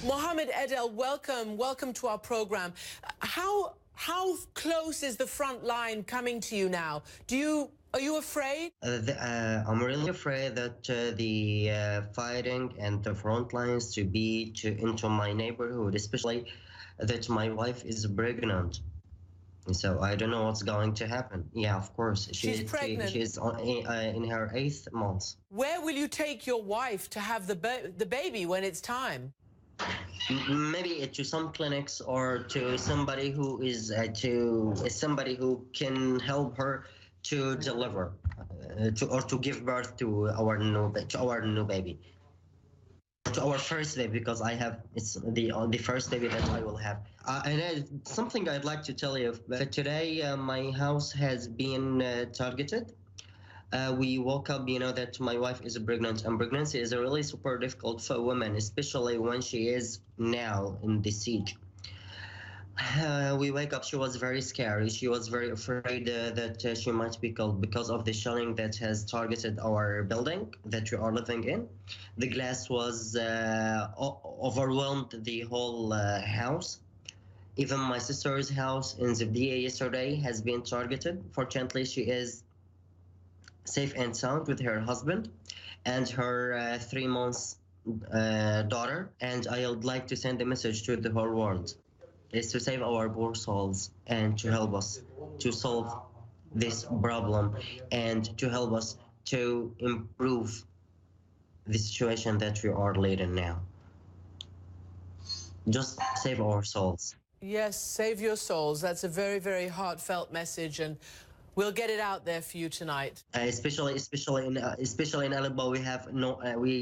Mohammed Edel, welcome to our program. How close is the front line coming to you now? Are you afraid? I'm really afraid that the fighting and the front lines into my neighborhood, especially that my wife is pregnant. So I don't know what's going to happen. Yeah, of course. She's pregnant. She's in her 8th month. Where will you take your wife to have the baby when it's time? Maybe to some clinics or to somebody who is somebody who can help her to deliver or to give birth to our new baby, to our first baby, because it's the first baby that I will have. And something I'd like to tell you today, my house has been targeted. We woke up, that my wife is pregnant, and pregnancy is really super difficult for women, especially when she is now in the siege. We wake up, she was very scary. She was very afraid that she might be killed because of the shelling that has targeted our building that we are living in. The glass was overwhelmed the whole house. Even my sister's house in Zabdiya yesterday has been targeted. Fortunately, she is safe and sound with her husband and her 3 months daughter. And I would like to send a message to the whole world, is to save our poor souls and to help us to solve this problem and to help us to improve the situation that we are leading now. Just save our souls. Yes, save your souls. That's a very, very heartfelt message, and we'll get it out there for you tonight. Especially in Aleppo, we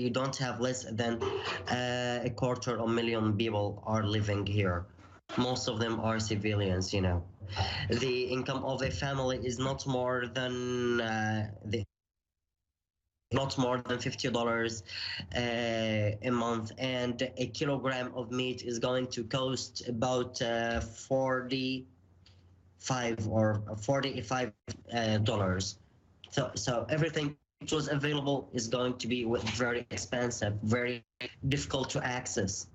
don't have less than 250,000 people are living here. Most of them are civilians. The income of a family is not more than $50 a month, and a kilogram of meat is going to cost about $45 or $45. So everything which was available is going to be very expensive, very difficult to access.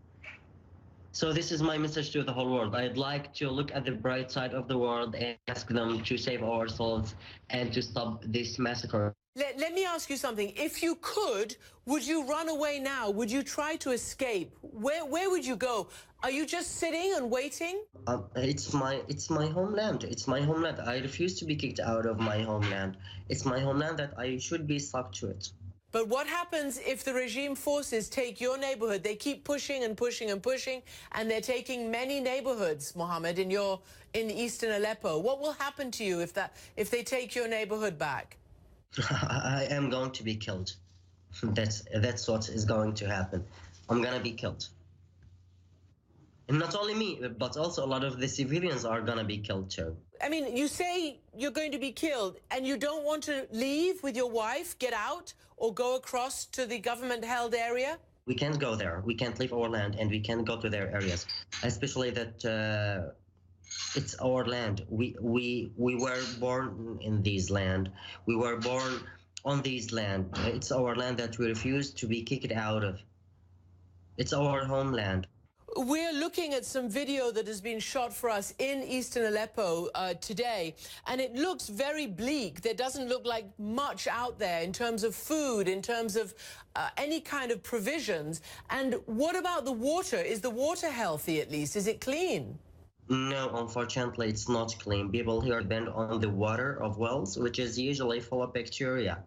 So this is my message to the whole world. I'd like to look at the bright side of the world and ask them to save our souls and to stop this massacre. Let me ask you something. If you could, would you run away now? Would you try to escape? Where would you go? Are you just sitting and waiting? It's my homeland. It's my homeland. I refuse to be kicked out of my homeland. It's my homeland that I should be stuck to it. But what happens if the regime forces take your neighborhood? They keep pushing and pushing and pushing, and they're taking many neighborhoods, Mohammed, in Eastern Aleppo. What will happen to you if they take your neighborhood back? I am going to be killed. That's what is going to happen. I'm gonna be killed. And not only me, but also a lot of the civilians are gonna be killed too. I mean, you say you're going to be killed and you don't want to leave with your wife, get out, or go across to the government-held area? We can't go there. We can't leave our land, and we can't go to their areas, especially that it's our land. We were born in this land. We were born on this land. It's our land that we refuse to be kicked out of. It's our homeland. We're looking at some video that has been shot for us in Eastern Aleppo today, and it looks very bleak. There doesn't look like much out there in terms of food, in terms of any kind of provisions. And what about the water? Is the water healthy at least? Is it clean? No, unfortunately, it's not clean. People here depend on the water of wells, which is usually full of bacteria.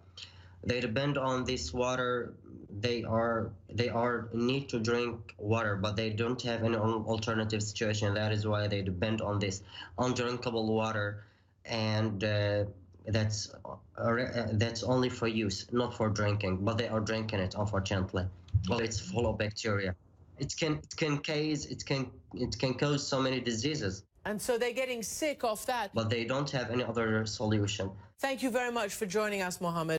They depend on this water. They need to drink water, but they don't have any alternative situation. That is why they depend on this undrinkable water, and that's only for use, not for drinking. But they are drinking it, unfortunately. Well, it's full of bacteria. It can cause so many diseases. And so they're getting sick off that. But they don't have any other solution. Thank you very much for joining us, Mohammed.